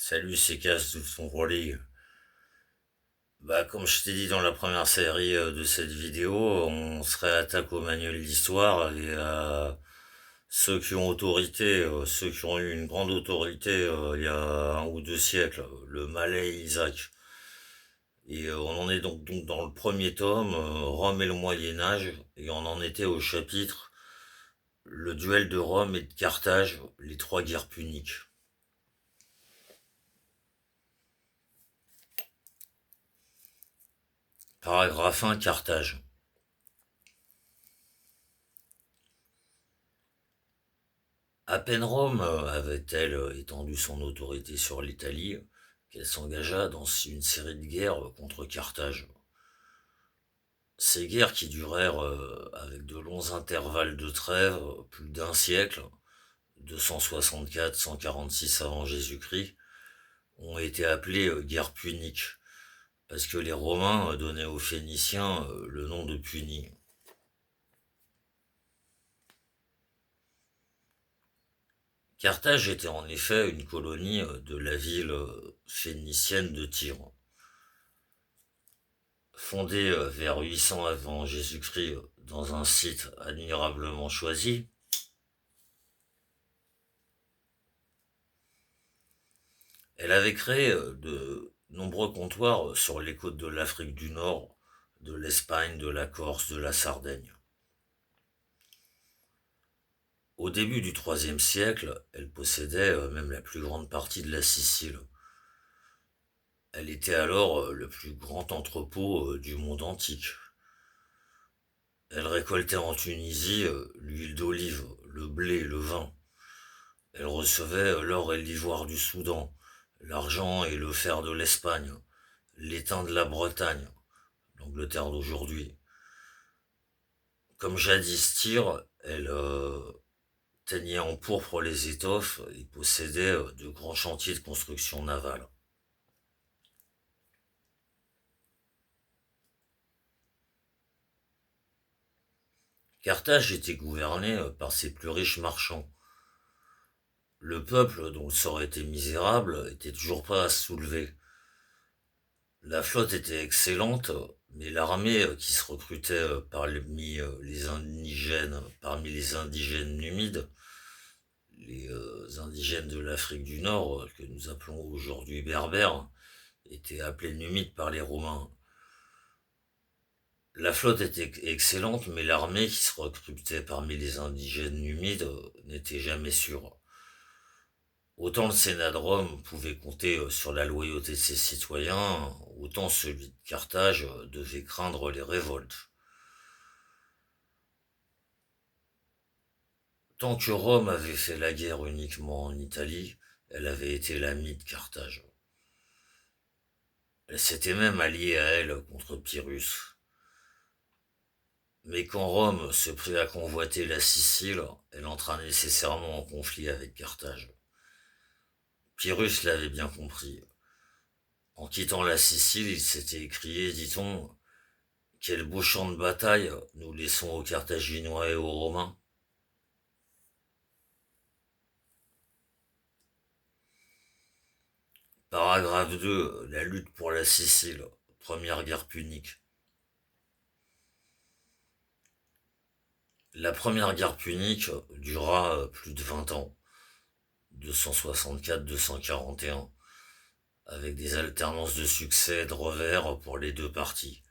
Salut, c'est Cass de son relais. Comme je t'ai dit dans la première série de cette vidéo, on se réattaque au manuel d'histoire et à ceux qui ont autorité, ceux qui ont eu une grande autorité il y a un ou deux siècles, le Malais Isaac. Et on en est donc dans le premier tome, Rome et le Moyen Âge, et on en était au chapitre Le duel de Rome et de Carthage, les trois guerres puniques. Paragraphe 1, Carthage. À peine Rome avait-elle étendu son autorité sur l'Italie qu'elle s'engagea dans une série de guerres contre Carthage. Ces guerres qui durèrent avec de longs intervalles de trêve, plus d'un siècle, 264-146 avant Jésus-Christ, ont été appelées guerres puniques, parce que les Romains donnaient aux Phéniciens le nom de Punie. Carthage était en effet une colonie de la ville phénicienne de Tyr. Fondée vers 800 avant Jésus-Christ dans un site admirablement choisi, elle avait créé de nombreux comptoirs sur les côtes de l'Afrique du Nord, de l'Espagne, de la Corse, de la Sardaigne. Au début du IIIe siècle, elle possédait même la plus grande partie de la Sicile. Elle était alors le plus grand entrepôt du monde antique. Elle récoltait en Tunisie l'huile d'olive, le blé, le vin. Elle recevait l'or et l'ivoire du Soudan, l'argent et le fer de l'Espagne, l'étain de la Bretagne, l'Angleterre d'aujourd'hui. Comme jadis Tyr, elle teignait en pourpre les étoffes et possédait de grands chantiers de construction navale. Carthage était gouvernée par ses plus riches marchands. Le peuple, dont le sort était misérable, était toujours prêt à se soulever. La flotte était excellente, mais l'armée qui se recrutait parmi les indigènes numides, les indigènes de l'Afrique du Nord, que nous appelons aujourd'hui berbères, étaient appelés numides par les Romains. La flotte était excellente, mais l'armée qui se recrutait parmi les indigènes numides n'était jamais sûre. Autant le Sénat de Rome pouvait compter sur la loyauté de ses citoyens, autant celui de Carthage devait craindre les révoltes. Tant que Rome avait fait la guerre uniquement en Italie, elle avait été l'amie de Carthage. Elle s'était même alliée à elle contre Pyrrhus. Mais quand Rome se prit à convoiter la Sicile, elle entra nécessairement en conflit avec Carthage. Pyrrhus l'avait bien compris. En quittant la Sicile, il s'était écrié, dit-on, quel beau champ de bataille nous laissons aux Carthaginois et aux Romains. Paragraphe 2. La lutte pour la Sicile. Première guerre punique. La première guerre punique dura plus de 20 ans, 264-241, avec des alternances de succès et de revers pour les deux parties.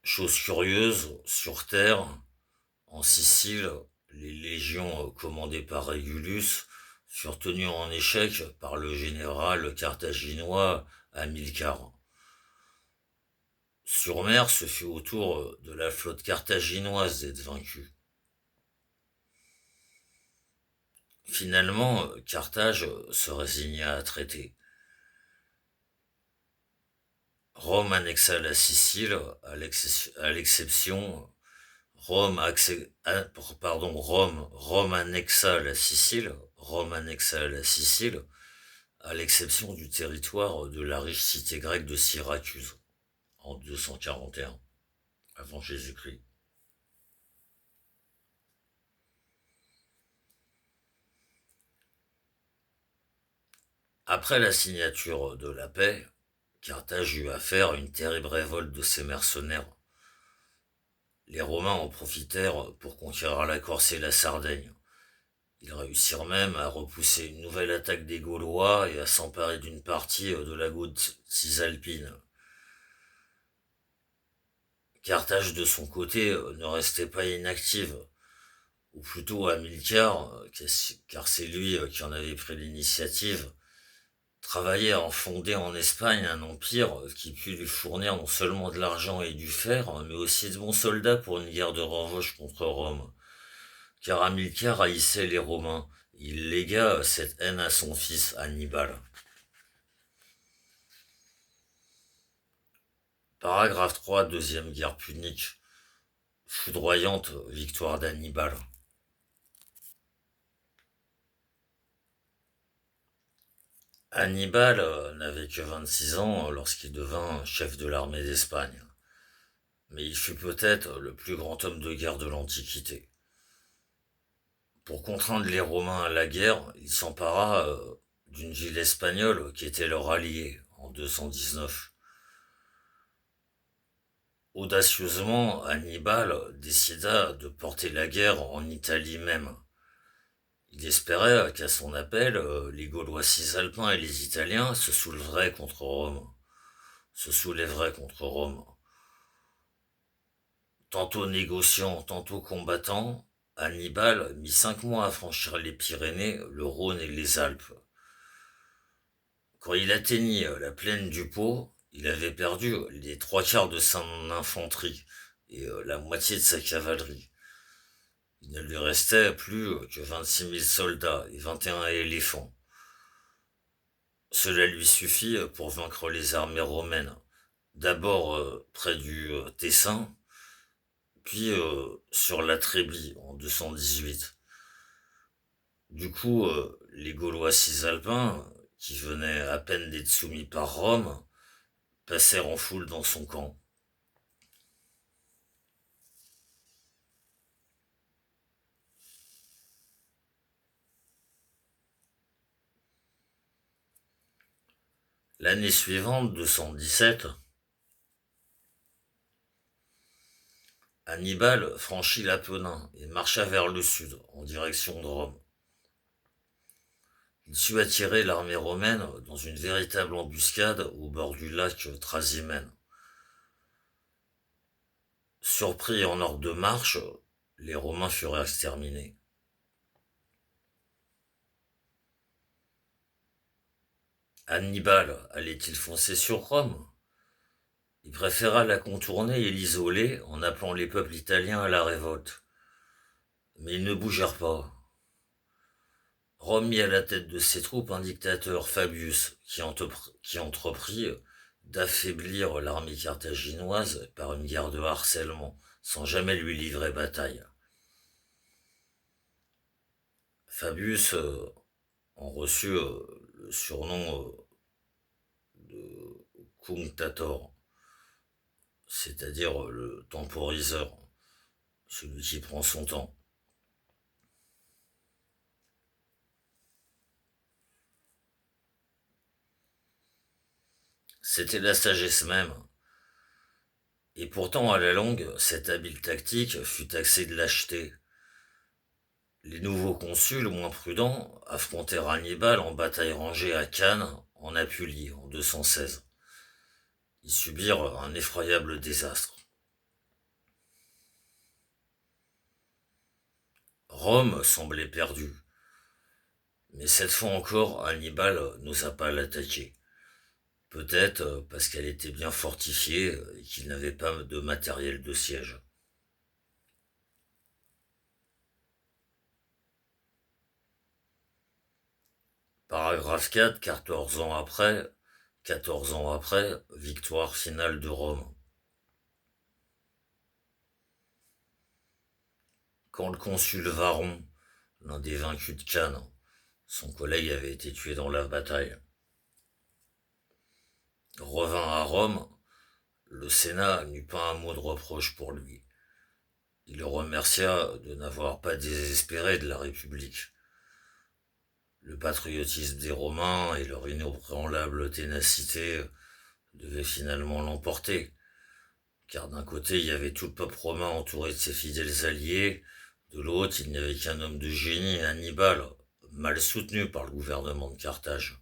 Chose curieuse, sur terre, en Sicile, les légions commandées par Régulus furent tenues en échec par le général carthaginois Hamilcar. Sur mer, ce fut au tour de la flotte carthaginoise d'être vaincue. Finalement, Carthage se résigna à traiter. Rome annexa la Sicile, à l'exception Rome, Rome annexa la Sicile, à l'exception du territoire de la riche cité grecque de Syracuse, en 241, avant Jésus-Christ. Après la signature de la paix, Carthage eut à faire une terrible révolte de ses mercenaires. Les Romains en profitèrent pour conquérir la Corse et la Sardaigne. Ils réussirent même à repousser une nouvelle attaque des Gaulois et à s'emparer d'une partie de la Gaule cisalpine. Carthage, de son côté, ne restait pas inactive, ou plutôt Hamilcar, car c'est lui qui en avait pris l'initiative, travaillait à en fonder en Espagne un empire qui put lui fournir non seulement de l'argent et du fer, mais aussi de bons soldats pour une guerre de revanche contre Rome. Car Hamilcar haïssait les Romains. Il légua cette haine à son fils Hannibal. Paragraphe 3, Deuxième guerre punique. Foudroyante victoire d'Hannibal. Hannibal n'avait que 26 ans lorsqu'il devint chef de l'armée d'Espagne. Mais il fut peut-être le plus grand homme de guerre de l'Antiquité. Pour contraindre les Romains à la guerre, il s'empara d'une ville espagnole qui était leur allié en 219. Audacieusement, Hannibal décida de porter la guerre en Italie même. Il espérait qu'à son appel, les Gaulois cisalpins et les Italiens se soulèveraient contre Rome. Tantôt négociant, tantôt combattant, Hannibal mit 5 mois à franchir les Pyrénées, le Rhône et les Alpes. Quand il atteignit la plaine du Pô, il avait perdu les 3 quarts de son infanterie et la moitié de sa cavalerie. Il ne lui restait plus que 26 000 soldats et 21 éléphants. Cela lui suffit pour vaincre les armées romaines, d'abord près du Tessin, puis sur la Trébie en 218. Du coup, les Gaulois cisalpins, qui venaient à peine d'être soumis par Rome, passèrent en foule dans son camp. L'année suivante, 217, Hannibal franchit l'Apennin et marcha vers le sud, en direction de Rome. Il sut attirer l'armée romaine dans une véritable embuscade au bord du lac Trasimène. Surpris en ordre de marche, les Romains furent exterminés. Hannibal allait-il foncer sur Rome? Il préféra la contourner et l'isoler en appelant les peuples italiens à la révolte. Mais ils ne bougèrent pas. Rome mit à la tête de ses troupes un dictateur, Fabius, qui entreprit d'affaiblir l'armée carthaginoise par une guerre de harcèlement, sans jamais lui livrer bataille. Fabius en reçut le surnom de Cunctator, c'est-à-dire le temporiseur, celui qui prend son temps. C'était la sagesse même. Et pourtant, à la longue, cette habile tactique fut taxée de lâcheté. Les nouveaux consuls, moins prudents, affrontèrent Hannibal en bataille rangée à Cannes, en Apulie, en 216. Ils subirent un effroyable désastre. Rome semblait perdue, mais cette fois encore, Hannibal n'osa pas l'attaquer. Peut-être parce qu'elle était bien fortifiée et qu'il n'avait pas de matériel de siège. Paragraphe 4, 14 ans après, victoire finale de Rome. Quand le consul Varon, l'un des vaincus de Cannes, son collègue avait été tué dans la bataille, revint à Rome, le Sénat n'eut pas un mot de reproche pour lui. Il le remercia de n'avoir pas désespéré de la République. Le patriotisme des Romains et leur inébranlable ténacité devaient finalement l'emporter, car d'un côté il y avait tout le peuple romain entouré de ses fidèles alliés, de l'autre il n'y avait qu'un homme de génie, Hannibal, mal soutenu par le gouvernement de Carthage.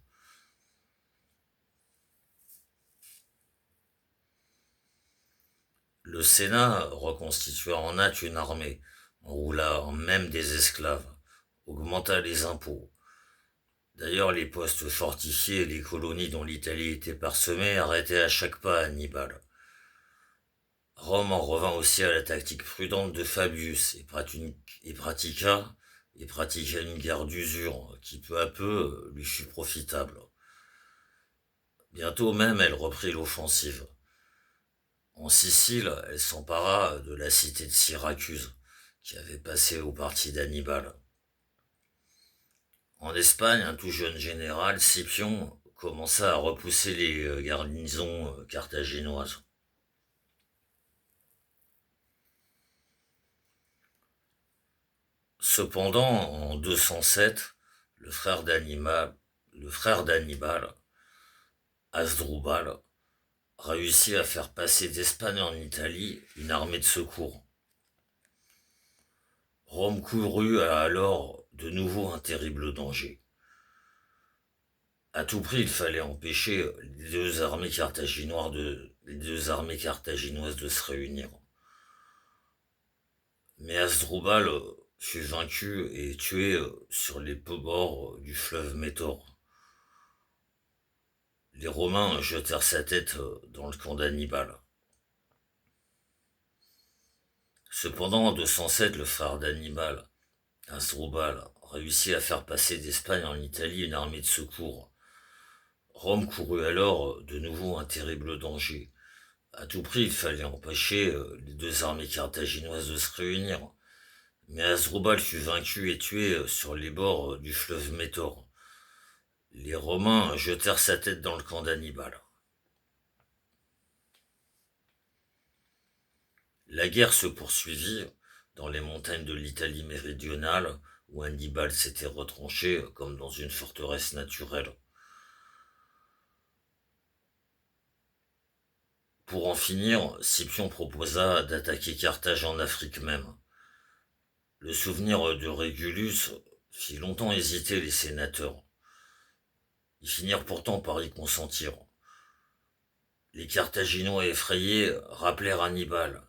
Le Sénat reconstitua en hâte une armée, enroula même des esclaves, augmenta les impôts. D'ailleurs, les postes fortifiés et les colonies dont l'Italie était parsemée arrêtaient à chaque pas Hannibal. Rome en revint aussi à la tactique prudente de Fabius et pratiqua une guerre d'usure qui peu à peu lui fut profitable. Bientôt même, elle reprit l'offensive. En Sicile, elle s'empara de la cité de Syracuse, qui avait passé au parti d'Hannibal. En Espagne, un tout jeune général, Scipion, commença à repousser les garnisons carthaginoises. Cependant, en 207, le frère d'Hannibal, Hasdrubal, réussit à faire passer d'Espagne en Italie une armée de secours. Rome courut alors de nouveau un terrible danger. À tout prix, il fallait empêcher les deux armées carthaginoises de se réunir. Mais Hasdrubal fut vaincu et tué sur les bords du fleuve Métor. Les Romains jetèrent sa tête dans le camp d'Hannibal. Cependant, en 207, le frère d'Hannibal, Hasdrubal, réussit à faire passer d'Espagne en Italie une armée de secours. Rome courut alors de nouveau un terrible danger. À tout prix, il fallait empêcher les deux armées carthaginoises de se réunir. Mais Hasdrubal fut vaincu et tué sur les bords du fleuve Métor. Les Romains jetèrent sa tête dans le camp d'Hannibal. La guerre se poursuivit dans les montagnes de l'Italie méridionale, où Hannibal s'était retranché comme dans une forteresse naturelle. Pour en finir, Scipion proposa d'attaquer Carthage en Afrique même. Le souvenir de Régulus fit longtemps hésiter les sénateurs. Ils finirent pourtant par y consentir. Les Carthaginois effrayés rappelèrent Hannibal.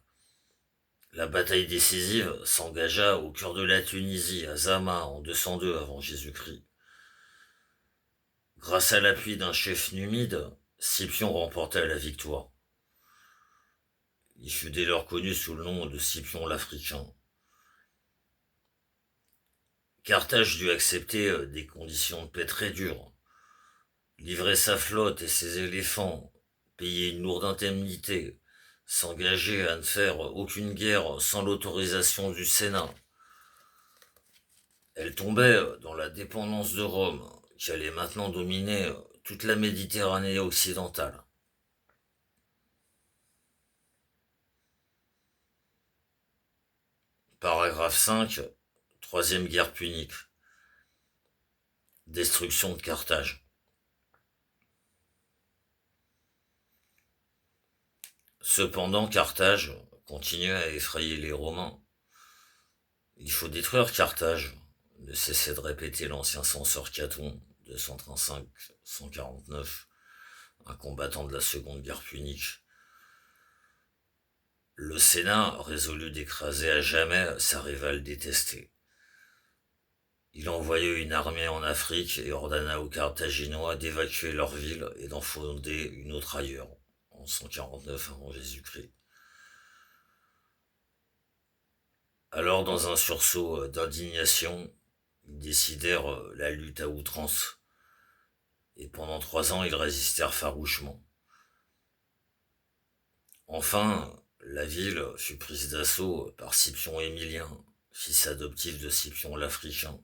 La bataille décisive s'engagea au cœur de la Tunisie, à Zama, en 202 avant Jésus-Christ. Grâce à l'appui d'un chef numide, Scipion remporta la victoire. Il fut dès lors connu sous le nom de Scipion l'Africain. Carthage dut accepter des conditions de paix très dures. Livrer sa flotte et ses éléphants, payer une lourde indemnité, s'engager à ne faire aucune guerre sans l'autorisation du Sénat. Elle tombait dans la dépendance de Rome, qui allait maintenant dominer toute la Méditerranée occidentale. Paragraphe 5, Troisième guerre punique. Destruction de Carthage. Cependant, Carthage continuait à effrayer les Romains. Il faut détruire Carthage, ne cessait de répéter l'ancien censeur Caton, 235-149, un combattant de la Seconde Guerre punique. Le Sénat résolut d'écraser à jamais sa rivale détestée. Il envoya une armée en Afrique et ordonna aux Carthaginois d'évacuer leur ville et d'en fonder une autre ailleurs, en 149 avant Jésus-Christ. Alors, dans un sursaut d'indignation, ils décidèrent la lutte à outrance. Et pendant 3 ans, ils résistèrent farouchement. Enfin, la ville fut prise d'assaut par Scipion Émilien, fils adoptif de Scipion l'Africain.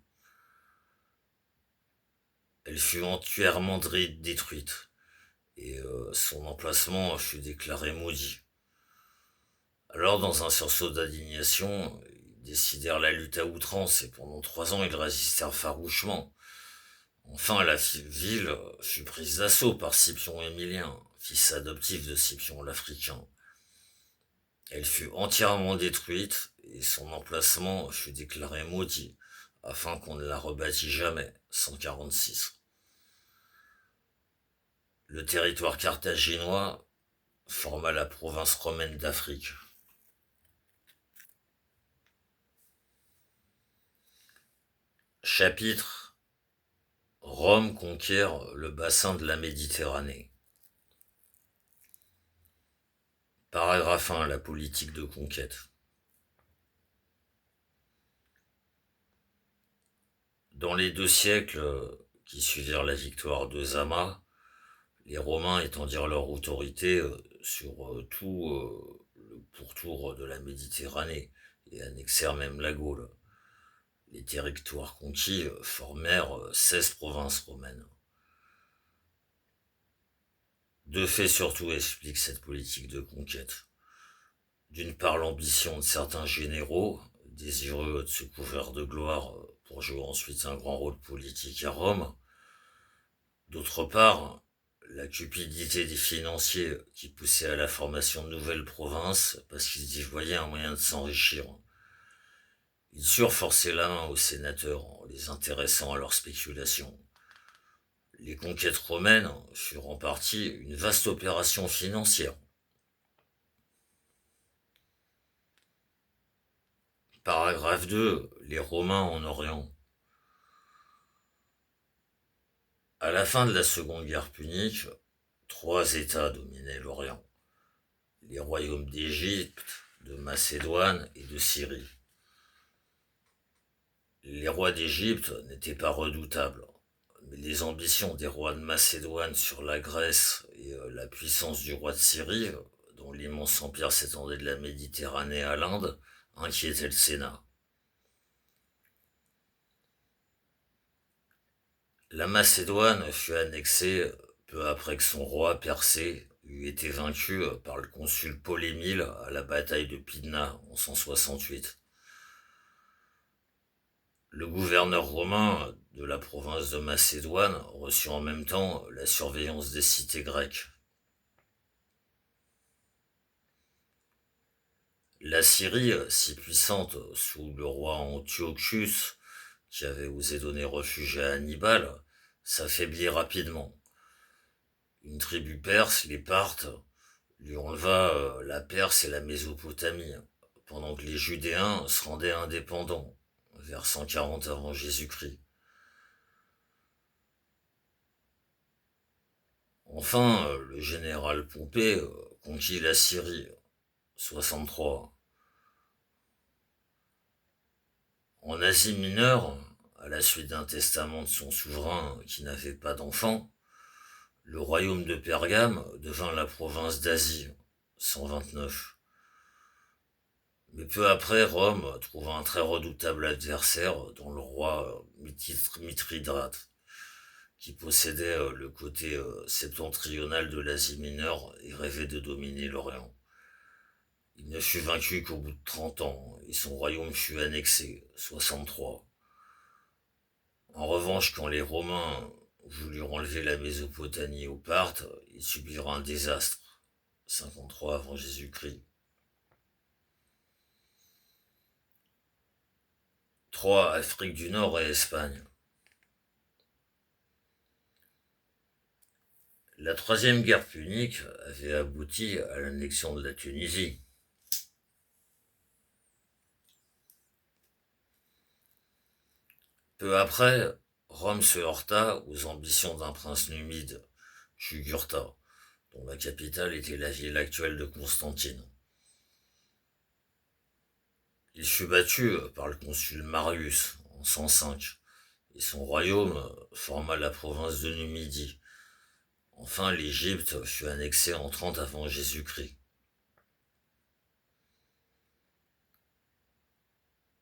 Elle fut entièrement détruite, et son emplacement fut déclaré maudit. Alors, dans un sursaut d'indignation, ils décidèrent la lutte à outrance, et pendant 3 ans, ils résistèrent farouchement. Enfin, la ville fut prise d'assaut par Scipion Émilien, fils adoptif de Scipion l'Africain. Elle fut entièrement détruite et son emplacement fut déclaré maudit, afin qu'on ne la rebâtît jamais, 146. Le territoire carthaginois forma la province romaine d'Afrique. Chapitre: Rome conquiert le bassin de la Méditerranée. Paragraphe 1. La politique de conquête. Dans les 2 siècles qui suivirent la victoire de Zama, les Romains étendirent leur autorité sur tout le pourtour de la Méditerranée et annexèrent même la Gaule. Les territoires conquis formèrent 16 provinces romaines. 2 faits surtout expliquent cette politique de conquête. D'une part, l'ambition de certains généraux, désireux de se couvrir de gloire pour jouer ensuite un grand rôle politique à Rome. D'autre part, la cupidité des financiers qui poussait à la formation de nouvelles provinces parce qu'ils y voyaient un moyen de s'enrichir. Ils surent forcer la main aux sénateurs en les intéressant à leurs spéculations. Les conquêtes romaines furent en partie une vaste opération financière. Paragraphe 2. Les Romains en Orient. À la fin de la Seconde Guerre punique, 3 États dominaient l'Orient: les royaumes d'Égypte, de Macédoine et de Syrie. Les rois d'Égypte n'étaient pas redoutables, mais les ambitions des rois de Macédoine sur la Grèce et la puissance du roi de Syrie, dont l'immense empire s'étendait de la Méditerranée à l'Inde, inquiétaient le Sénat. La Macédoine fut annexée peu après que son roi Persée eut été vaincu par le consul Polémile à la bataille de Pydna en 168. Le gouverneur romain de la province de Macédoine reçut en même temps la surveillance des cités grecques. La Syrie, si puissante sous le roi Antiochus, qui avait osé donner refuge à Hannibal, s'affaiblit rapidement. Une tribu perse, les Parthes, lui enleva la Perse et la Mésopotamie, pendant que les Judéens se rendaient indépendants, vers 140 avant Jésus-Christ. Enfin, le général Pompée conquit la Syrie, 63. En Asie mineure, à la suite d'un testament de son souverain qui n'avait pas d'enfant, le royaume de Pergame devint la province d'Asie, 129. Mais peu après, Rome trouva un très redoutable adversaire dans le roi Mithridate, qui possédait le côté septentrional de l'Asie mineure et rêvait de dominer l'Orient. Il ne fut vaincu qu'au bout de 30 ans, et son royaume fut annexé, 63. En revanche, quand les Romains voulurent enlever la Mésopotamie aux Parthes, ils subirent un désastre, 53 avant Jésus-Christ. 3. Afrique du Nord et Espagne. La troisième guerre punique avait abouti à l'annexion de la Tunisie. Peu après, Rome se heurta aux ambitions d'un prince numide, Jugurtha, dont la capitale était la ville actuelle de Constantine. Il fut battu par le consul Marius en 105, et son royaume forma la province de Numidie. Enfin, l'Égypte fut annexée en 30 avant Jésus-Christ.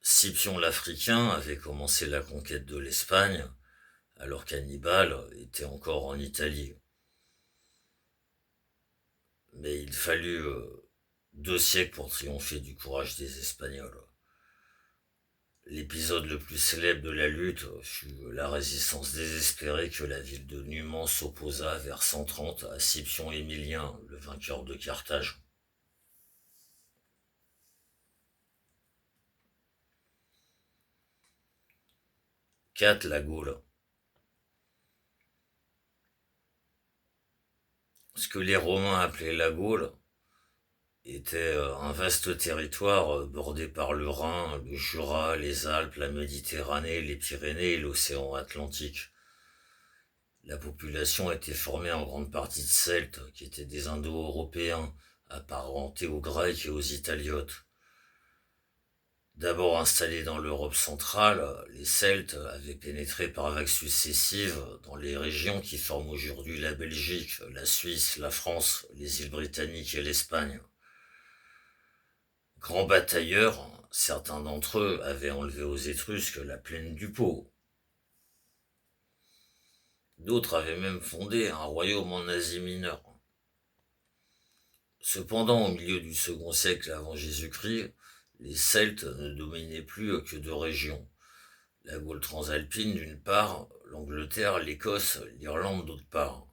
Scipion l'Africain avait commencé la conquête de l'Espagne, alors qu'Hannibal était encore en Italie. Mais il fallut 2 siècles pour triompher du courage des Espagnols. L'épisode le plus célèbre de la lutte fut la résistance désespérée que la ville de Numance s'opposa vers 130 à Scipion Émilien, le vainqueur de Carthage. 4. La Gaule. Ce que les Romains appelaient la Gaule était un vaste territoire bordé par le Rhin, le Jura, les Alpes, la Méditerranée, les Pyrénées et l'océan Atlantique. La population était formée en grande partie de Celtes, qui étaient des Indo-Européens, apparentés aux Grecs et aux Italiotes. D'abord installés dans l'Europe centrale, les Celtes avaient pénétré par vagues successives dans les régions qui forment aujourd'hui la Belgique, la Suisse, la France, les îles britanniques et l'Espagne. Grands batailleurs, certains d'entre eux avaient enlevé aux Étrusques la plaine du Pô. D'autres avaient même fondé un royaume en Asie mineure. Cependant, au milieu du second siècle avant Jésus-Christ, les Celtes ne dominaient plus que deux régions. La Gaule transalpine d'une part, l'Angleterre, l'Écosse, l'Irlande d'autre part.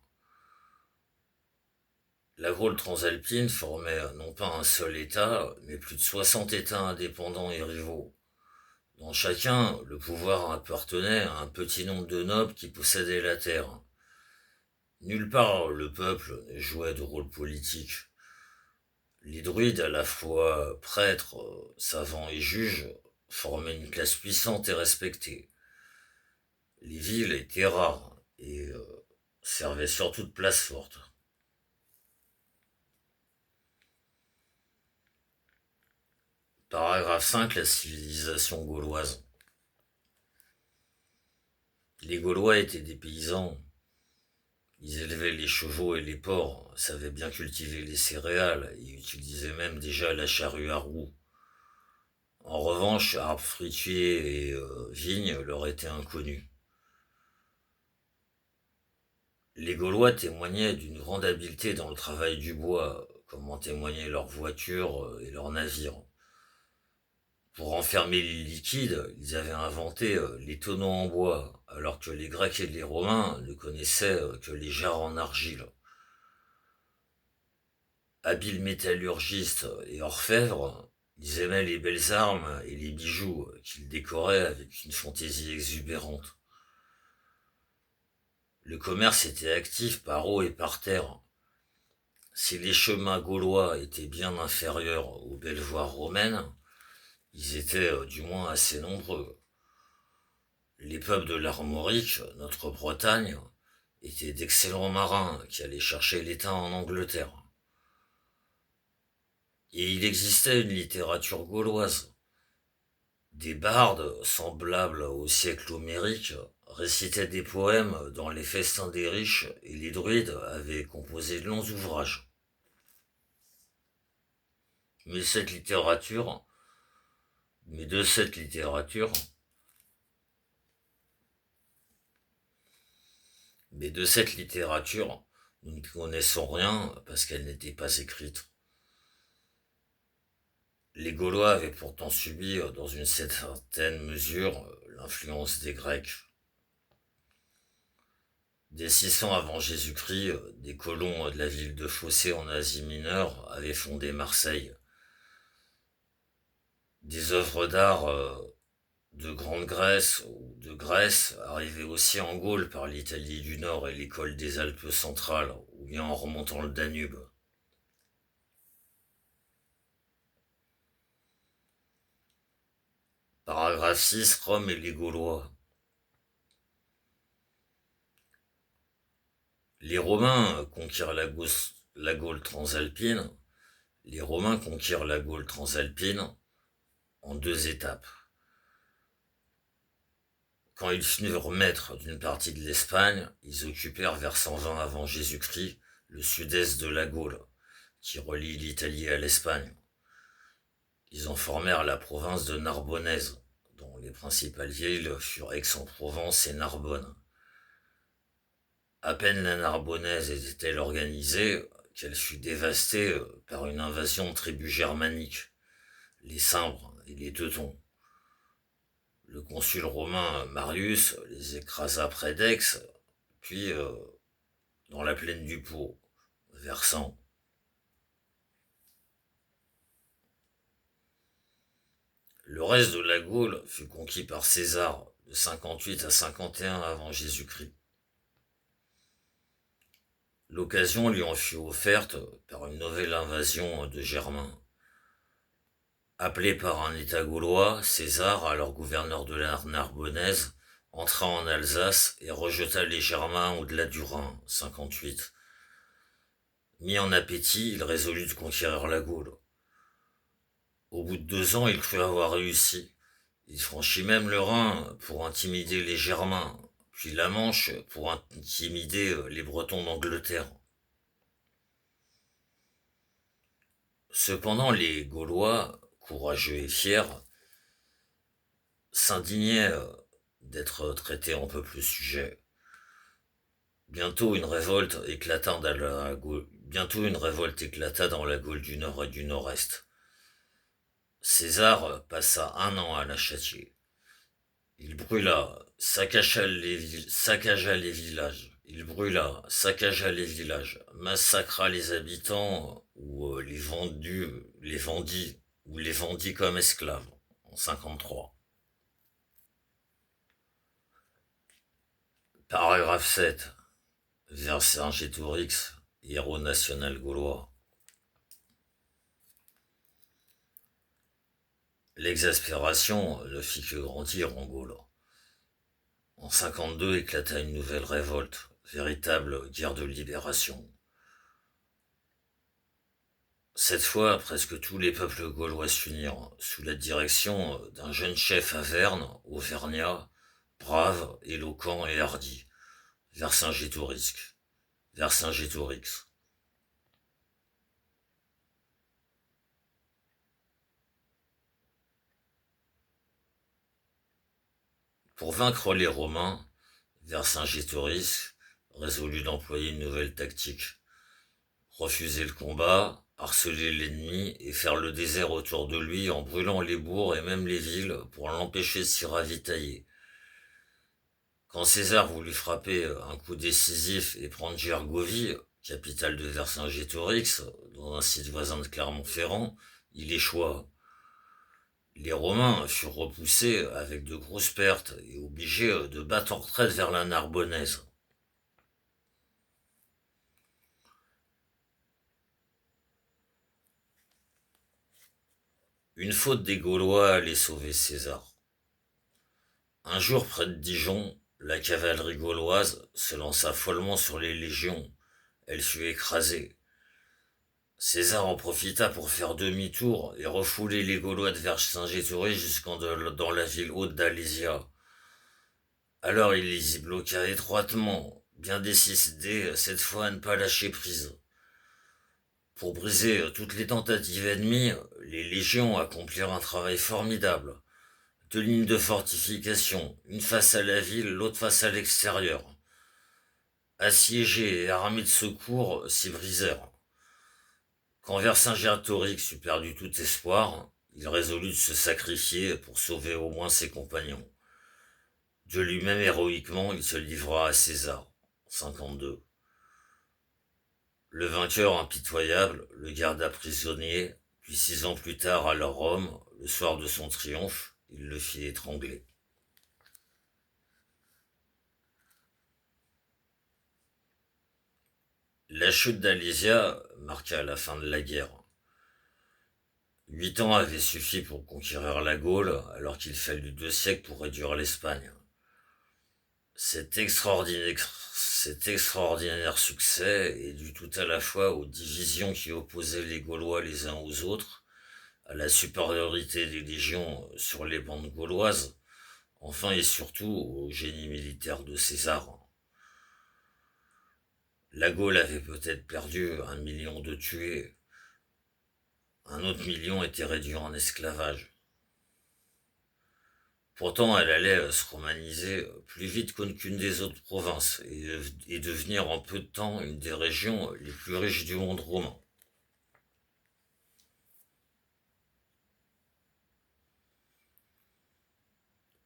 La Gaule transalpine formait non pas un seul État, mais plus de 60 États indépendants et rivaux. Dans chacun, le pouvoir appartenait à un petit nombre de nobles qui possédaient la terre. Nulle part le peuple ne jouait de rôle politique. Les druides, à la fois prêtres, savants et juges, formaient une classe puissante et respectée. Les villes étaient rares et servaient surtout de place forte. Paragraphe 5. La civilisation gauloise. Les Gaulois étaient des paysans. Ils élevaient les chevaux et les porcs, savaient bien cultiver les céréales et utilisaient même déjà la charrue à roues. En revanche, arbres fruitiers et vignes leur étaient inconnus. Les Gaulois témoignaient d'une grande habileté dans le travail du bois, comme en témoignaient leurs voitures et leurs navires. Pour enfermer les liquides, ils avaient inventé les tonneaux en bois, alors que les Grecs et les Romains ne connaissaient que les jarres en argile. Habiles métallurgistes et orfèvres, ils aimaient les belles armes et les bijoux qu'ils décoraient avec une fantaisie exubérante. Le commerce était actif par eau et par terre. Si les chemins gaulois étaient bien inférieurs aux belles voies romaines, ils étaient du moins assez nombreux. Les peuples de l'Armorique, notre Bretagne, étaient d'excellents marins qui allaient chercher l'étain en Angleterre. Et il existait une littérature gauloise. Des bardes, semblables au siècle homérique, récitaient des poèmes dans les festins des riches et les druides avaient composé de longs ouvrages. Mais de cette littérature, nous ne connaissons rien parce qu'elle n'était pas écrite. Les Gaulois avaient pourtant subi, dans une certaine mesure, l'influence des Grecs. Dès 600 avant Jésus-Christ, des colons de la ville de Phocée en Asie mineure avaient fondé Marseille. Des œuvres d'art de Grande Grèce ou de Grèce arrivaient aussi en Gaule par l'Italie du Nord et l'école des Alpes centrales, ou bien en remontant le Danube. Paragraphe 6. Rome et les Gaulois. Les Romains conquirent la Gaule transalpine. Les Romains conquirent la Gaule transalpine en deux étapes. Quand ils furent maîtres d'une partie de l'Espagne, ils occupèrent vers 120 avant Jésus-Christ le sud-est de la Gaule, qui relie l'Italie à l'Espagne. Ils en formèrent la province de Narbonnaise, dont les principales villes furent Aix-en-Provence et Narbonne. À peine la Narbonnaise était-elle organisée qu'elle fut dévastée par une invasion de tribus germaniques, les Cimbres et les Teutons. Le consul romain Marius les écrasa près d'Aix, puis dans la plaine du Pô, versant. Le reste de la Gaule fut conquis par César de 58 à 51 avant Jésus-Christ. L'occasion lui en fut offerte par une nouvelle invasion de Germains. Appelé par un État gaulois, César, alors gouverneur de la Narbonnaise, entra en Alsace et rejeta les Germains au-delà du Rhin, 58. Mis en appétit, il résolut de conquérir la Gaule. Au bout de 2 ans, il crut avoir réussi. Il franchit même le Rhin pour intimider les Germains, puis la Manche pour intimider les Bretons d'Angleterre. Cependant, les Gaulois, courageux et fiers, s'indignaient d'être traités en peuple sujet. Bientôt une révolte éclata dans la Gaule du Nord et du Nord-Est. César passa 1 an à la châtier. Il brûla, saccagea les villages. Il brûla, saccagea les villages, massacra les habitants ou les vendit comme esclaves en 53. Paragraphe 7. Vercingétorix, héros national gaulois. L'exaspération ne fit que grandir en Gaule. En 52 éclata une nouvelle révolte, véritable guerre de libération. Cette fois, presque tous les peuples gaulois s'unirent, sous la direction d'un jeune chef auvergnat, brave, éloquent et hardi, Vercingétorix. Pour vaincre les Romains, Vercingétorix résolut d'employer une nouvelle tactique. Refuser le combat, harceler l'ennemi et faire le désert autour de lui en brûlant les bourgs et même les villes pour l'empêcher de s'y ravitailler. Quand César voulut frapper un coup décisif et prendre Gergovie, capitale de Vercingétorix, dans un site voisin de Clermont-Ferrand, il échoua. Les Romains furent repoussés avec de grosses pertes et obligés de battre en retraite vers la Narbonnaise. Une faute des Gaulois allait sauver César. Un jour, près de Dijon, la cavalerie gauloise se lança follement sur les légions. Elle fut écrasée. César en profita pour faire demi-tour et refouler les Gaulois de Vercingétorix dans la ville haute d'Alésia. Alors il les y bloqua étroitement, bien décidé cette fois à ne pas lâcher prise. Pour briser toutes les tentatives ennemies, les légions accomplirent un travail formidable. 2 lignes de fortification, une face à la ville, l'autre face à l'extérieur. Assiégés et armés de secours s'y brisèrent. Quand Vercingétorix eut perdu tout espoir, il résolut de se sacrifier pour sauver au moins ses compagnons. De lui-même héroïquement, il se livra à César, 52. Le vainqueur impitoyable le garda prisonnier, puis 6 ans plus tard à Rome, le soir de son triomphe, il le fit étrangler. La chute d'Alésia marqua la fin de la guerre. 8 ans avaient suffi pour conquérir la Gaule, alors qu'il fallut 2 siècles pour réduire l'Espagne. Cet extraordinaire succès est dû tout à la fois aux divisions qui opposaient les Gaulois les uns aux autres, à la supériorité des légions sur les bandes gauloises, enfin et surtout au génie militaire de César. La Gaule avait peut-être perdu 1 million de tués, un autre million était réduit en esclavage. Pourtant, elle allait se romaniser plus vite qu'aucune des autres provinces et devenir en peu de temps une des régions les plus riches du monde romain.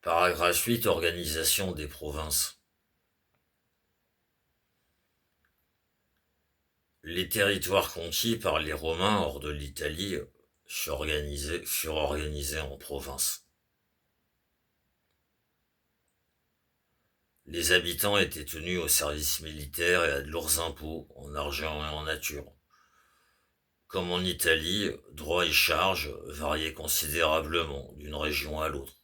Paragraphe 8. Organisation des provinces. Les territoires conquis par les Romains hors de l'Italie furent organisés en provinces. Les habitants étaient tenus au service militaire et à de lourds impôts en argent et en nature. Comme en Italie, droits et charges variaient considérablement d'une région à l'autre.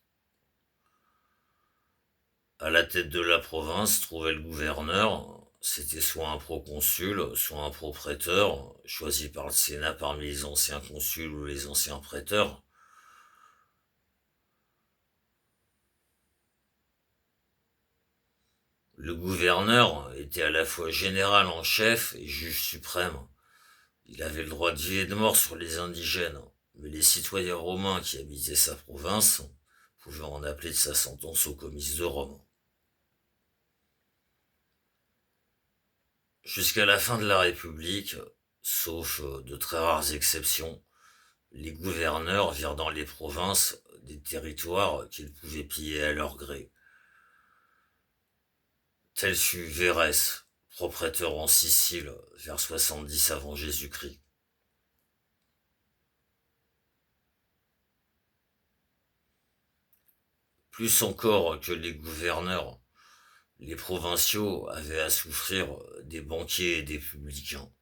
À la tête de la province trouvait le gouverneur. C'était soit un proconsul, soit un propréteur, choisi par le Sénat parmi les anciens consuls ou les anciens préteurs. Le gouverneur était à la fois général en chef et juge suprême. Il avait le droit de vie et de mort sur les indigènes, mais les citoyens romains qui habitaient sa province pouvaient en appeler de sa sentence aux comices de Rome. Jusqu'à la fin de la République, sauf de très rares exceptions, les gouverneurs virent dans les provinces des territoires qu'ils pouvaient piller à leur gré. Tel fut Vérès, propréteur en Sicile vers 70 avant Jésus-Christ. Plus encore que les gouverneurs, les provinciaux avaient à souffrir des banquiers et des publicains.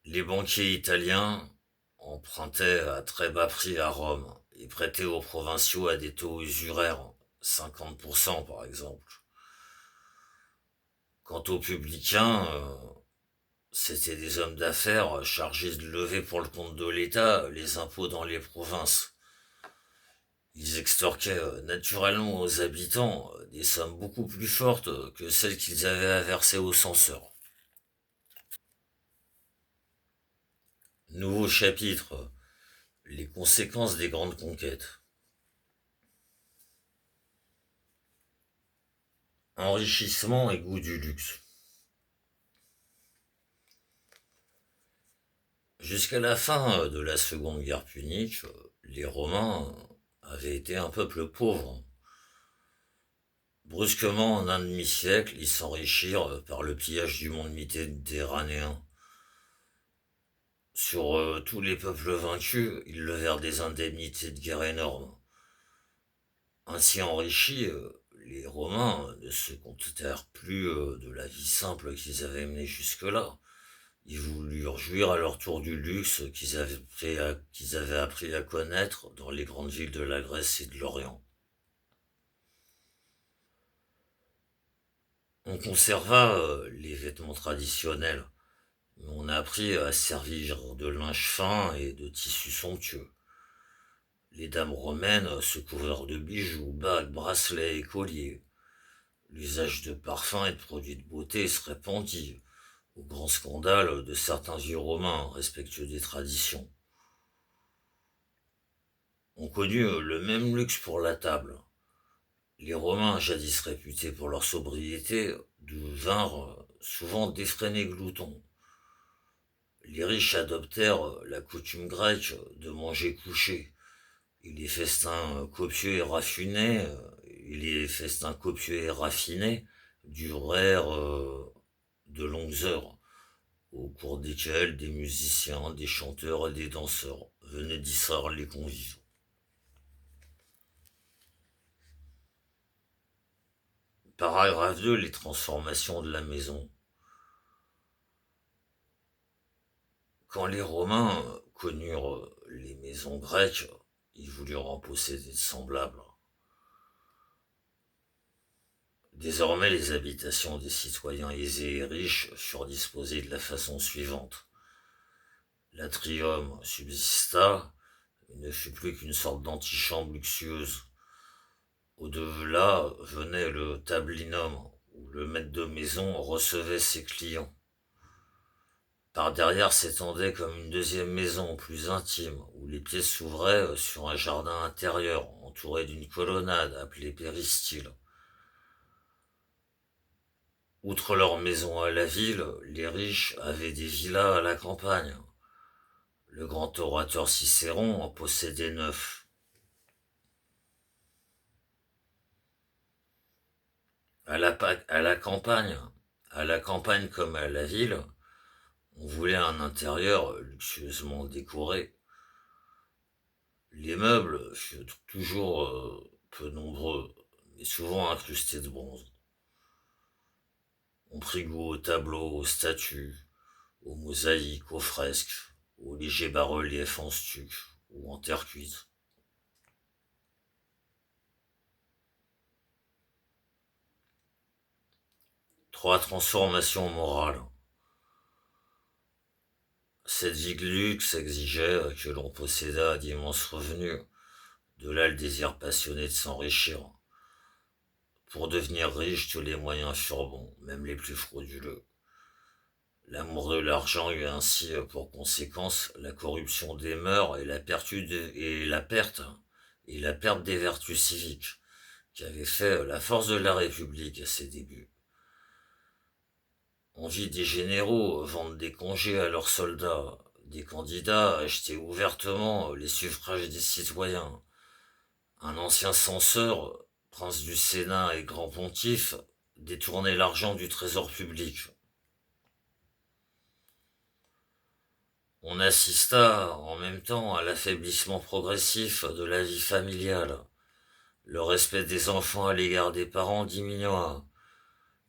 Les banquiers italiens empruntaient à très bas prix à Rome et prêtaient aux provinciaux à des taux usuraires, 50% par exemple. Quant aux publicains, c'étaient des hommes d'affaires chargés de lever pour le compte de l'État les impôts dans les provinces. Ils extorquaient naturellement aux habitants des sommes beaucoup plus fortes que celles qu'ils avaient à verser aux censeurs. Nouveau chapitre, les conséquences des grandes conquêtes. Enrichissement et goût du luxe. Jusqu'à la fin de la Seconde Guerre punique, les Romains avaient été un peuple pauvre. Brusquement, en un demi-siècle, ils s'enrichirent par le pillage du monde méditerranéen. Sur tous les peuples vaincus, ils levèrent des indemnités de guerre énormes. Ainsi enrichis, les Romains ne se contentèrent plus de la vie simple qu'ils avaient menée jusque-là. Ils voulurent jouir à leur tour du luxe qu'ils avaient appris à connaître dans les grandes villes de la Grèce et de l'Orient. On conserva les vêtements traditionnels, mais on a appris à servir de linge fin et de tissus somptueux. Les dames romaines se couvrirent de bijoux, bagues, bracelets et colliers. L'usage de parfums et de produits de beauté se répandit, au grand scandale de certains vieux romains respectueux des traditions. On connut le même luxe pour la table. Les Romains, jadis réputés pour leur sobriété, devinrent souvent d'effrénés gloutons. Les riches adoptèrent la coutume grecque de manger couché. Et les festins copieux et raffinés durèrent de longues heures, au cours desquelles des musiciens, des chanteurs et des danseurs venaient distraire les convives. Paragraphe 2. Les transformations de la maison. Quand les Romains connurent les maisons grecques, ils voulurent en posséder de semblables. Désormais, les habitations des citoyens aisés et riches furent disposées de la façon suivante. L'atrium subsista et ne fut plus qu'une sorte d'antichambre luxueuse. Au-delà venait le tablinum, où le maître de maison recevait ses clients. Par derrière s'étendait comme une deuxième maison plus intime, où les pièces s'ouvraient sur un jardin intérieur, entouré d'une colonnade appelée péristyle. Outre leur maison à la ville, les riches avaient des villas à la campagne. Le grand orateur Cicéron en possédait 9. À la campagne comme à la ville, on voulait un intérieur luxueusement décoré. Les meubles furent toujours peu nombreux, mais souvent incrustés de bronze. On prit goût aux tableaux, aux statues, aux mosaïques, aux fresques, aux légers bas-reliefs en stuc ou en terre cuite. Trois transformations morales. Cette vie de luxe exigeait que l'on possédât d'immenses revenus, de là le désir passionné de s'enrichir. Pour devenir riche, tous les moyens furent bons, même les plus frauduleux. L'amour de l'argent eut ainsi pour conséquence la corruption des mœurs et la perte des vertus civiques, qui avait fait la force de la République à ses débuts. On vit des généraux vendre des congés à leurs soldats, des candidats acheter ouvertement les suffrages des citoyens. Un ancien censeur, prince du Sénat et grand pontife, détournait l'argent du trésor public. On assista en même temps à l'affaiblissement progressif de la vie familiale. Le respect des enfants à l'égard des parents diminua.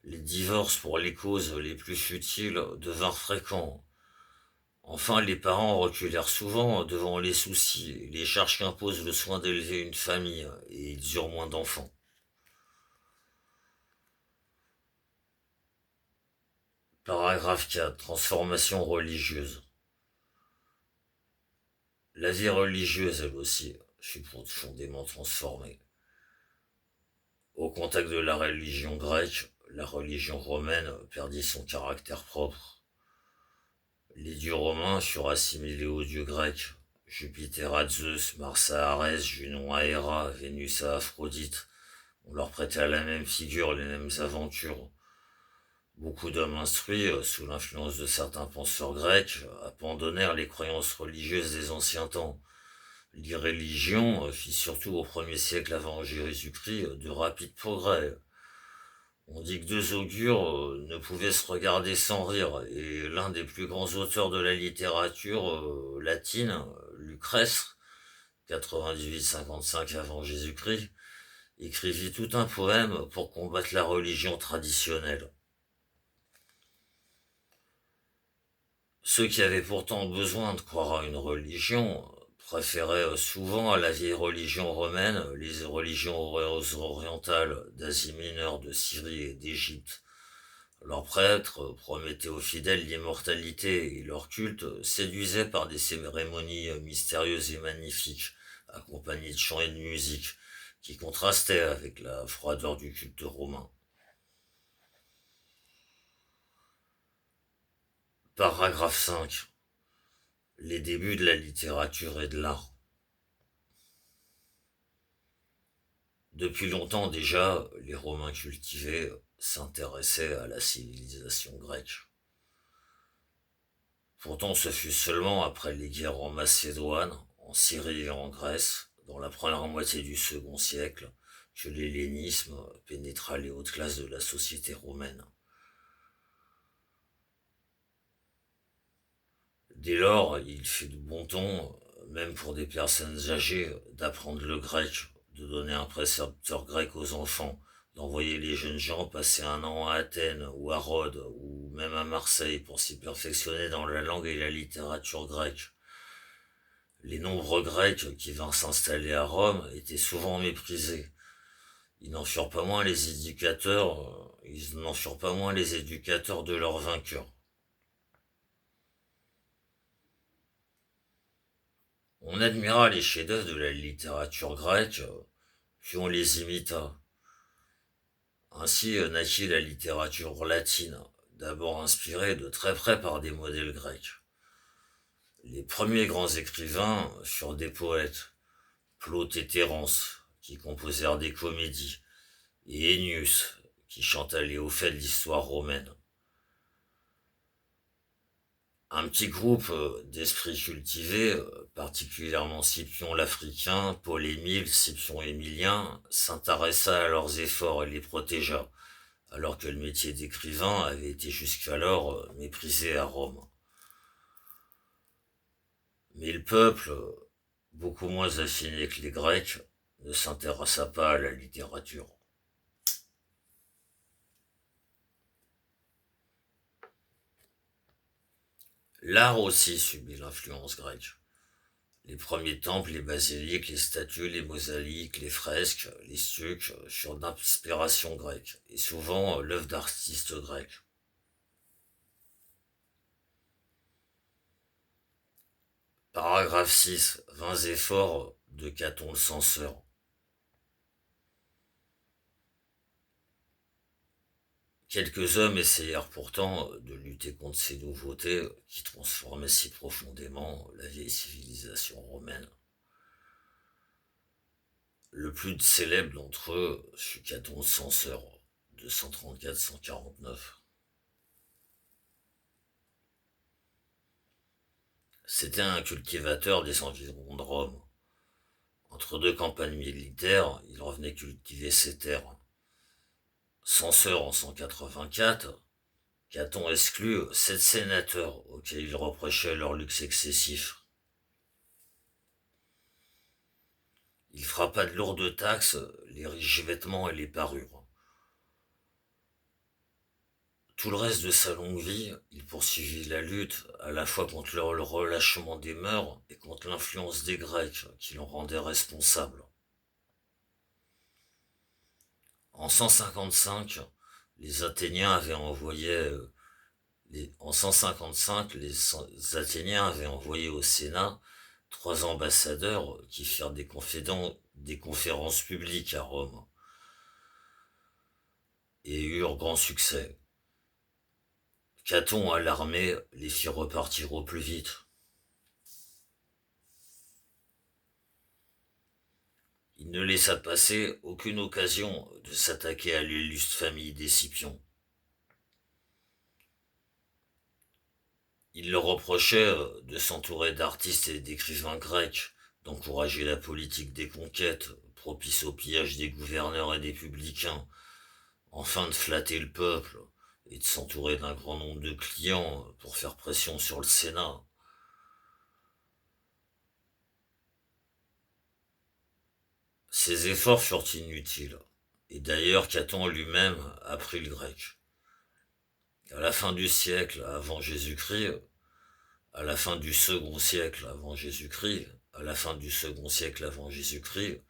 Les divorces pour les causes les plus futiles devinrent fréquents. Enfin, les parents reculèrent souvent devant les soucis et les charges qu'impose le soin d'élever une famille, et ils eurent moins d'enfants. Paragraphe 4. Transformation religieuse. La vie religieuse, elle aussi, fut profondément transformée. Au contact de la religion grecque, la religion romaine perdit son caractère propre. Les dieux romains furent assimilés aux dieux grecs. Jupiter à Zeus, Mars à Arès, Junon à Héra, Vénus à Aphrodite. On leur prêtait la même figure, les mêmes aventures. Beaucoup d'hommes instruits, sous l'influence de certains penseurs grecs, abandonnèrent les croyances religieuses des anciens temps. L'irréligion fit surtout au 1er siècle avant Jésus-Christ de rapides progrès. On dit que deux augures ne pouvaient se regarder sans rire, et l'un des plus grands auteurs de la littérature latine, Lucrèce, 98-55 avant Jésus-Christ, écrivit tout un poème pour combattre la religion traditionnelle. Ceux qui avaient pourtant besoin de croire à une religion préféraient souvent à la vieille religion romaine les religions orientales d'Asie mineure, de Syrie et d'Égypte. Leurs prêtres promettaient aux fidèles l'immortalité et leur culte séduisait par des cérémonies mystérieuses et magnifiques, accompagnées de chants et de musique, qui contrastaient avec la froideur du culte romain. Paragraphe 5. Les débuts de la littérature et de l'art. Depuis longtemps déjà, les Romains cultivés s'intéressaient à la civilisation grecque. Pourtant, ce fut seulement après les guerres en Macédoine, en Syrie et en Grèce, dans la première moitié du second siècle, que l'hellénisme pénétra les hautes classes de la société romaine. Dès lors, il fut de bon ton, même pour des personnes âgées, d'apprendre le grec, de donner un précepteur grec aux enfants, d'envoyer les jeunes gens passer un an à Athènes ou à Rhodes ou même à Marseille pour s'y perfectionner dans la langue et la littérature grecque. Les nombreux Grecs qui vinrent s'installer à Rome étaient souvent méprisés. Ils n'en furent pas moins les éducateurs de leurs vainqueurs. On admira les chefs-d'œuvre de la littérature grecque, puis on les imita. Ainsi naquit la littérature latine, d'abord inspirée de très près par des modèles grecs. Les premiers grands écrivains furent des poètes, Plaute et Terence, qui composèrent des comédies, et Ennius, qui chanta les hauts faits de l'histoire romaine. Un petit groupe d'esprits cultivés, particulièrement Scipion l'Africain, Paul Émile, Scipion Émilien, s'intéressa à leurs efforts et les protégea, alors que le métier d'écrivain avait été jusqu'alors méprisé à Rome. Mais le peuple, beaucoup moins affiné que les Grecs, ne s'intéressa pas à la littérature. L'art aussi subit l'influence grecque. Les premiers temples, les basiliques, les statues, les mosaïques, les fresques, les stucs furent d'inspiration grecque, et souvent l'œuvre d'artistes grecs. Paragraphe 6. Vains efforts de Caton le censeur. Quelques hommes essayèrent pourtant de lutter contre ces nouveautés qui transformaient si profondément la vieille civilisation romaine. Le plus célèbre d'entre eux fut Caton le censeur, de 134-149. C'était un cultivateur des environs de Rome. Entre deux campagnes militaires, il revenait cultiver ses terres. Censeur en 184, Caton exclut 7 sénateurs auxquels il reprochait leur luxe excessif. Il frappa de lourdes taxes les riches vêtements et les parures. Tout le reste de sa longue vie, il poursuivit la lutte à la fois contre le relâchement des mœurs et contre l'influence des Grecs qui l'en rendaient responsable. En 155, les Athéniens avaient envoyé les Athéniens avaient envoyé au Sénat 3 ambassadeurs qui firent des conférences publiques à Rome et eurent grand succès. Caton, alarmé, les fit repartir au plus vite. Il ne laissa passer aucune occasion de s'attaquer à l'illustre famille des Scipions. Il leur reprochait de s'entourer d'artistes et d'écrivains grecs, d'encourager la politique des conquêtes, propice au pillage des gouverneurs et des publicains, enfin de flatter le peuple et de s'entourer d'un grand nombre de clients pour faire pression sur le Sénat. Ces efforts furent inutiles, et d'ailleurs Caton lui-même apprit le grec. À la fin du siècle avant Jésus-Christ, à la fin du second siècle avant Jésus-Christ, à la fin du second siècle avant Jésus-Christ,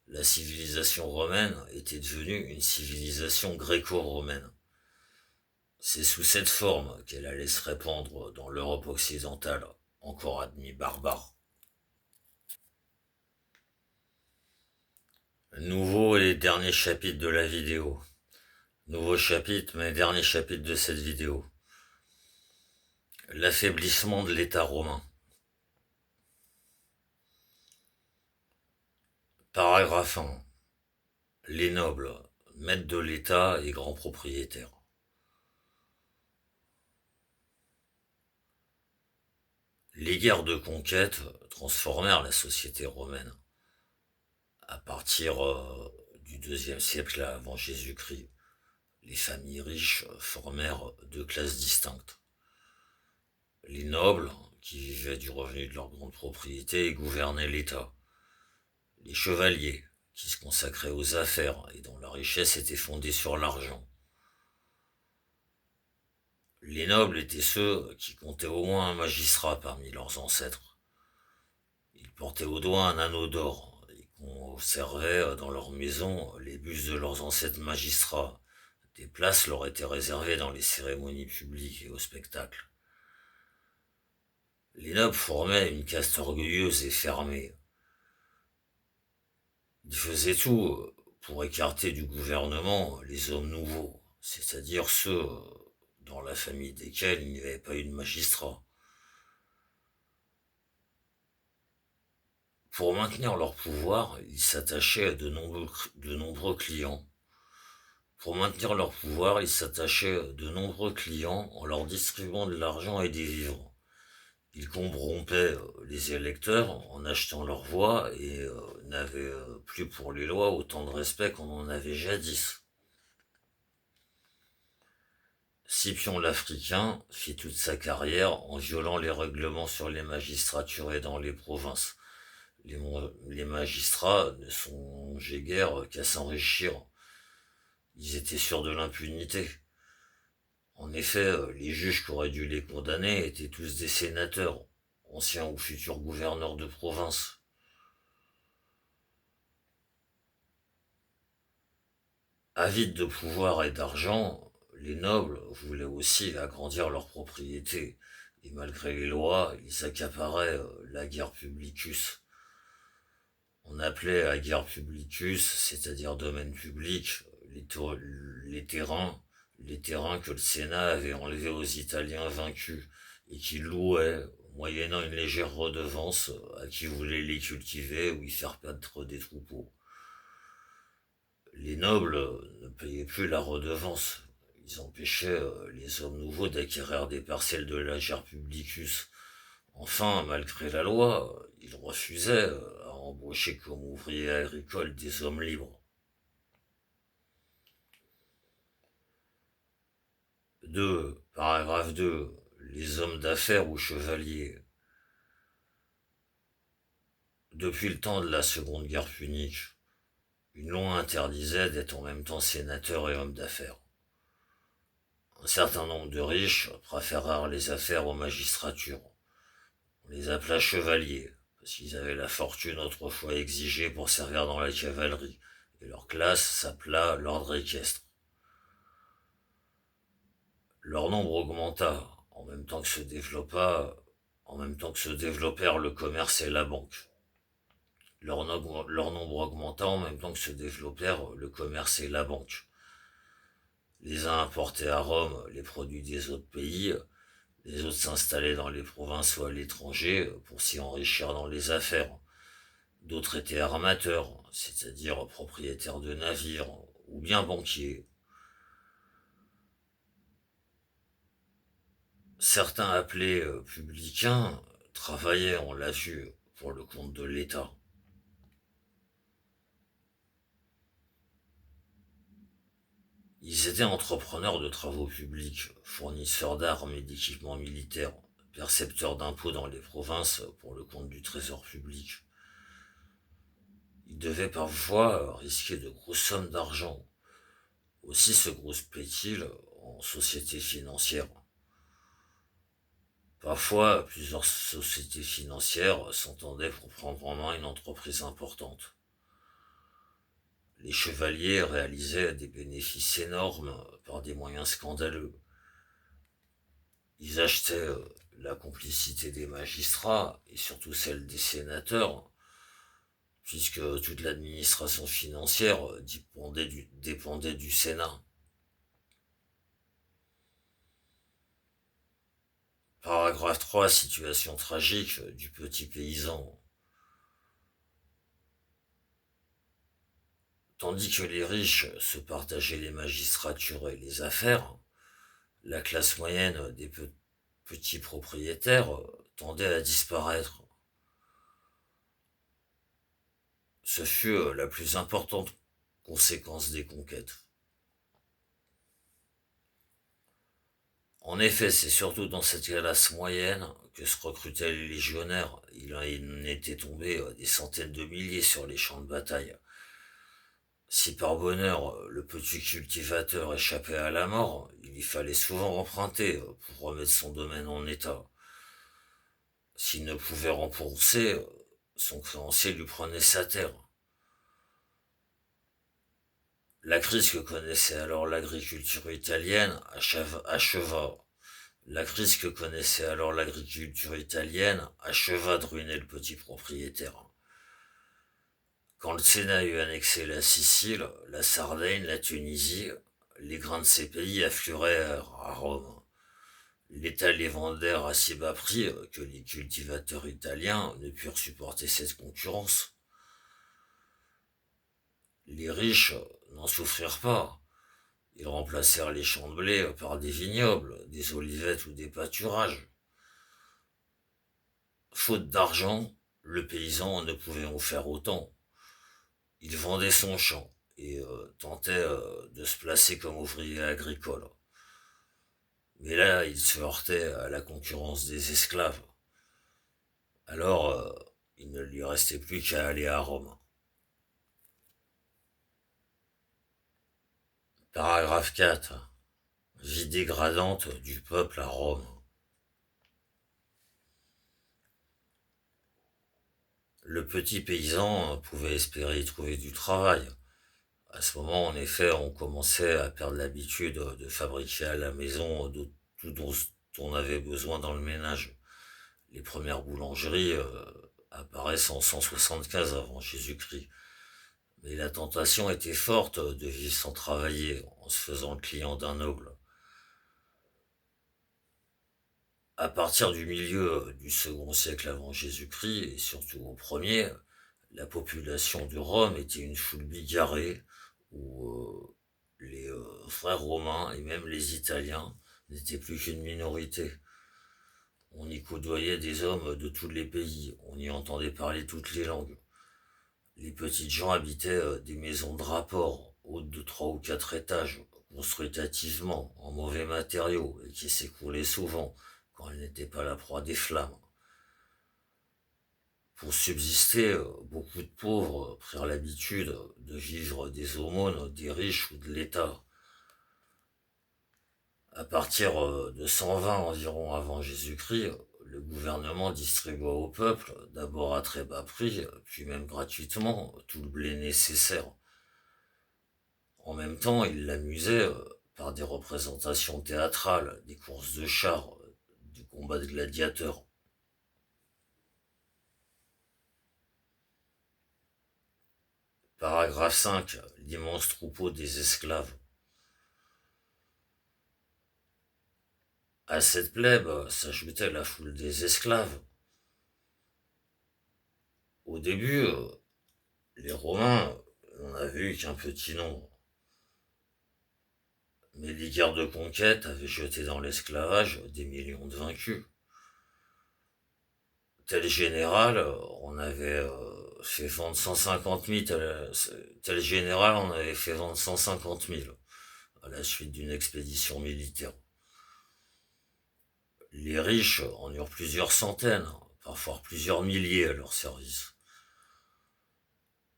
la civilisation romaine était devenue une civilisation gréco-romaine. C'est sous cette forme qu'elle allait se répandre dans l'Europe occidentale, encore admis barbare. Nouveau et dernier chapitre de la vidéo. Nouveau chapitre, mais dernier chapitre de cette vidéo. L'affaiblissement de l'État romain. Paragraphe 1. Les nobles, maîtres de l'État et grands propriétaires. Les guerres de conquête transformèrent la société romaine. À partir du IIe siècle avant Jésus-Christ, les familles riches formèrent 2 classes distinctes. Les nobles, qui vivaient du revenu de leurs grandes propriétés et gouvernaient l'État. Les chevaliers, qui se consacraient aux affaires et dont la richesse était fondée sur l'argent. Les nobles étaient ceux qui comptaient au moins un magistrat parmi leurs ancêtres. Ils portaient au doigt un anneau d'or et conservaient dans leur maison les bustes de leurs ancêtres magistrats. Des places leur étaient réservées dans les cérémonies publiques et au spectacle. Les nobles formaient une caste orgueilleuse et fermée. Ils faisaient tout pour écarter du gouvernement les hommes nouveaux, c'est-à-dire ceux dans la famille desquels il n'y avait pas eu de magistrat. Pour maintenir leur pouvoir, ils s'attachaient à de nombreux clients. Pour maintenir leur pouvoir, ils s'attachaient à de nombreux clients en leur distribuant de l'argent et des vivres. Ils corrompaient les électeurs en achetant leur voix et n'avaient plus pour les lois autant de respect qu'on en avait jadis. Scipion l'Africain fit toute sa carrière en violant les règlements sur les magistratures et dans les provinces. Les magistrats ne songeaient guère qu'à s'enrichir. Ils étaient sûrs de l'impunité. En effet, les juges qui auraient dû les condamner étaient tous des sénateurs, anciens ou futurs gouverneurs de province. Avides de pouvoir et d'argent, les nobles voulaient aussi agrandir leurs propriétés, et malgré les lois, ils accaparaient la guerre publicus. On appelait à guerre publicus, c'est-à-dire domaine public, les terrains, les terrains que le Sénat avait enlevés aux Italiens vaincus et qui louaient, moyennant une légère redevance, à qui voulait les cultiver ou y faire perdre des troupeaux. Les nobles ne payaient plus la redevance. Ils empêchaient les hommes nouveaux d'acquérir des parcelles de l'agere publicus. Enfin, malgré la loi, ils refusaient à embaucher comme ouvriers agricoles des hommes libres. 2. Paragraphe 2. Les hommes d'affaires ou chevaliers. Depuis le temps de la Seconde Guerre punique, une loi interdisait d'être en même temps sénateur et homme d'affaires. Un certain nombre de riches préférèrent les affaires aux magistratures. On les appela chevaliers, parce qu'ils avaient la fortune autrefois exigée pour servir dans la cavalerie, et leur classe s'appela l'ordre équestre. Leur nombre augmenta, en même temps que se développèrent le commerce et la banque. Leur nombre augmenta en même temps que se développèrent le commerce et la banque. Les uns importaient à Rome les produits des autres pays, les autres s'installaient dans les provinces ou à l'étranger pour s'y enrichir dans les affaires. D'autres étaient armateurs, c'est-à-dire propriétaires de navires, ou bien banquiers. Certains appelés publicains travaillaient, on l'a vu, pour le compte de l'État. Ils étaient entrepreneurs de travaux publics, fournisseurs d'armes et d'équipements militaires, percepteurs d'impôts dans les provinces pour le compte du trésor public. Ils devaient parfois risquer de grosses sommes d'argent. Aussi se groupait-il en sociétés financières. Parfois, plusieurs sociétés financières s'entendaient pour prendre en main une entreprise importante. Les chevaliers réalisaient des bénéfices énormes par des moyens scandaleux. Ils achetaient la complicité des magistrats et surtout celle des sénateurs, puisque toute l'administration financière dépendait du Sénat. Paragraphe 3. Situation tragique du petit paysan. Tandis que les riches se partageaient les magistratures et les affaires, la classe moyenne des petits propriétaires tendait à disparaître. Ce fut la plus importante conséquence des conquêtes. En effet, c'est surtout dans cette classe moyenne que se recrutaient les légionnaires. Il en était tombé des centaines de milliers sur les champs de bataille. Si par bonheur le petit cultivateur échappait à la mort, il y fallait souvent emprunter pour remettre son domaine en état. S'il ne pouvait rembourser, son créancier lui prenait sa terre. La crise que connaissait alors l'agriculture italienne acheva de ruiner le petit propriétaire. Quand le Sénat eut annexé la Sicile, la Sardaigne, la Tunisie, les grains de ces pays affluèrent à Rome. L'État les vendèrent à si bas prix que les cultivateurs italiens ne purent supporter cette concurrence. Les riches n'en souffrirent pas. Ils remplacèrent les champs de blé par des vignobles, des olivettes ou des pâturages. Faute d'argent, le paysan ne pouvait en faire autant. Il vendait son champ et tentait de se placer comme ouvrier agricole. Mais là, il se heurtait à la concurrence des esclaves. Alors, il ne lui restait plus qu'à aller à Rome. Paragraphe 4. Vie dégradante du peuple à Rome. Le petit paysan pouvait espérer y trouver du travail. À ce moment, en effet, on commençait à perdre l'habitude de fabriquer à la maison tout dont on avait besoin dans le ménage. Les premières boulangeries apparaissent en 175 avant Jésus-Christ. Mais la tentation était forte de vivre sans travailler, en se faisant le client d'un noble. À partir du milieu du second siècle avant Jésus-Christ, et surtout au premier, la population de Rome était une foule bigarrée, où les frères romains et même les Italiens n'étaient plus qu'une minorité. On y côtoyait des hommes de tous les pays, on y entendait parler toutes les langues. Les petites gens habitaient des maisons de rapport, hautes de 3 ou 4 étages, construites hâtivement, en mauvais matériaux, et qui s'écroulaient souvent quand elles n'étaient pas la proie des flammes. Pour subsister, beaucoup de pauvres prirent l'habitude de vivre des aumônes des riches ou de l'État. À partir de 120 environ avant Jésus-Christ, le gouvernement distribua au peuple, d'abord à très bas prix, puis même gratuitement, tout le blé nécessaire. En même temps, il l'amusait par des représentations théâtrales, des courses de chars, des combats de gladiateurs. Paragraphe 5. L'immense troupeau des esclaves. À cette plèbe s'ajoutait la foule des esclaves. Au début, les Romains n'en avaient eu qu'un petit nombre. Mais les guerres de conquête avaient jeté dans l'esclavage des millions de vaincus. Tel général, on avait fait vendre 150 000, tel général, on avait fait vendre 150 000 à la suite d'une expédition militaire. Les riches en eurent plusieurs centaines, parfois plusieurs milliers à leur service.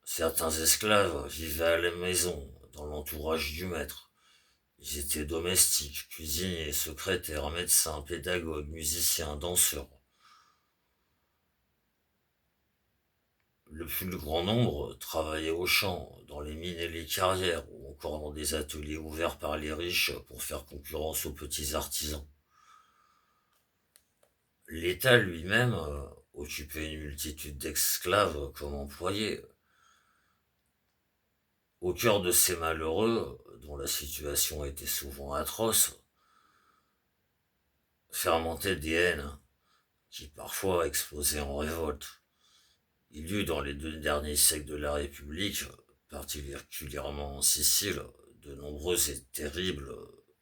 Certains esclaves vivaient à la maison, dans l'entourage du maître. Ils étaient domestiques, cuisiniers, secrétaires, médecins, pédagogues, musiciens, danseurs. Le plus grand nombre travaillait aux champs, dans les mines et les carrières, ou encore dans des ateliers ouverts par les riches pour faire concurrence aux petits artisans. L'État lui-même occupait une multitude d'esclaves comme employés. Au cœur de ces malheureux, dont la situation était souvent atroce, fermentaient des haines qui parfois explosaient en révolte. Il y eut dans les 2 derniers siècles de la République, particulièrement en Sicile, de nombreuses et terribles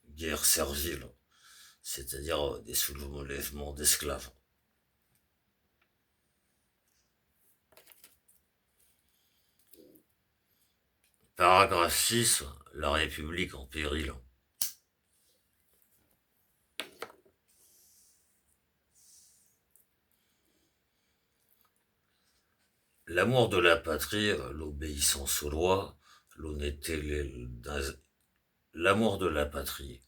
guerres serviles, c'est-à-dire des soulèvements d'esclaves. Paragraphe 6. La République en péril. L'amour de la patrie, l'obéissance aux lois, l'honnêteté, l'amour de la patrie,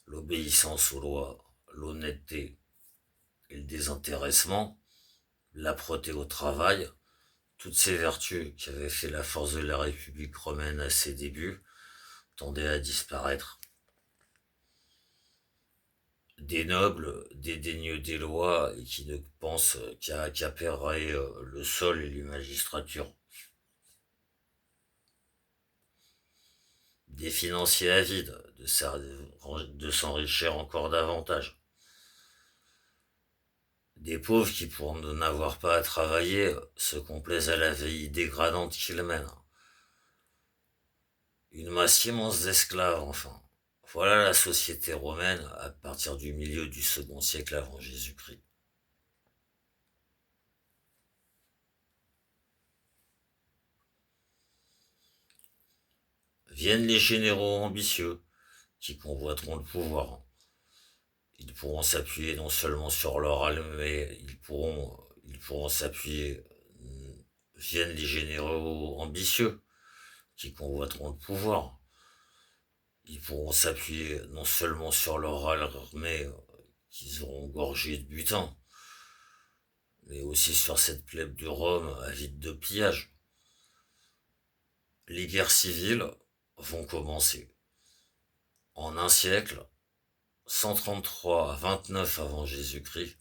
l'obéissance aux lois, l'honnêteté et le désintéressement, l'âpreté au travail, toutes ces vertus qui avaient fait la force de la République romaine à ses débuts tendaient à disparaître. Des nobles dédaigneux des lois et qui ne pensent qu'à accaparer le sol et les magistratures. Des financiers avides de s'enrichir encore davantage. Des pauvres qui, pour n'avoir pas à travailler, se complaisent à la vie dégradante qu'ils mènent. Une masse immense d'esclaves, enfin. Voilà la société romaine à partir du milieu du second siècle avant Jésus-Christ. Viennent les généraux ambitieux qui convoiteront le pouvoir. Ils pourront s'appuyer non seulement sur leur armée, mais ils pourront s'appuyer, viennent les généraux ambitieux qui convoiteront le pouvoir. Ils pourront s'appuyer non seulement sur leur armée qu'ils auront gorgé de butin, mais aussi sur cette plèbe de Rome avide de pillage. Les guerres civiles vont commencer. En un siècle, 133 à 29 avant Jésus-Christ,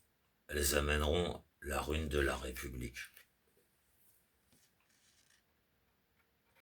elles amèneront la ruine de la République.